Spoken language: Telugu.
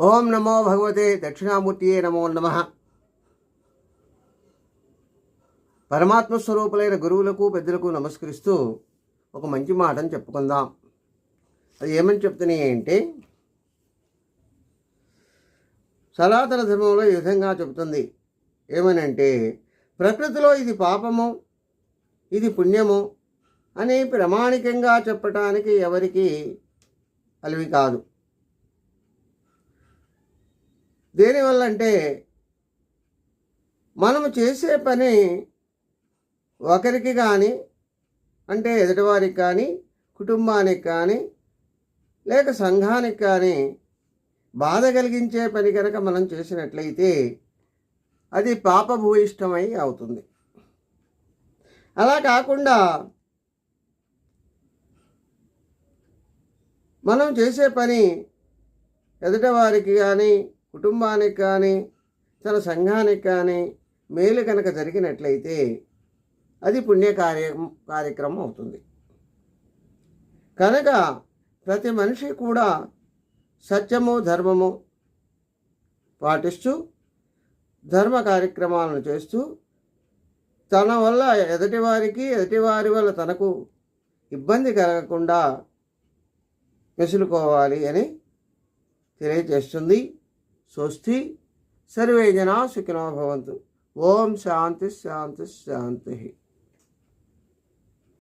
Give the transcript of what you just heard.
ఓం నమో భగవతే దక్షిణామూర్తియే నమో నమః. పరమాత్మ స్వరూపులైన గురువులకు పెద్దలకు నమస్కరిస్తూ ఒక మంచి మాటను చెప్పుకుందాం. అది ఏమని చెప్తున్నాయి అంటే, సనాతన ధర్మంలో ఈ విధంగా చెబుతుంది. ఏమనంటే, ప్రకృతిలో ఇది పాపము, ఇది పుణ్యము అని ప్రామాణికంగా చెప్పటానికి ఎవరికి అలివి కాదు. దేనివల్ల అంటే, మనము చేసే పని ఒకరికి కానీ, అంటే ఎదుటివారికి కానీ, కుటుంబానికి కానీ, లేక సంఘానికి కానీ బాధ కలిగించే పని కనుక మనం చేసినట్లయితే అది పాపభూయిష్టమై అవుతుంది. అలా కాకుండా మనం చేసే పని ఎదుటివారికి కానీ, కుటుంబానికి కానీ, తన సంఘానికి కానీ మేలు కనుక జరిగినట్లయితే అది కార్యక్రమం అవుతుంది. కనుక ప్రతి మనిషి కూడా సత్యము ధర్మము పాటిస్తూ ధర్మ కార్యక్రమాలను చేస్తూ తన వల్ల ఎదుటివారి వల్ల తనకు ఇబ్బంది కలగకుండా మెసులుకోవాలి అని తెలియజేస్తుంది. స్వస్తి. సర్వే జనా సుఖినో భవంతు. ఓం శాంతి శాంతి శాంతి.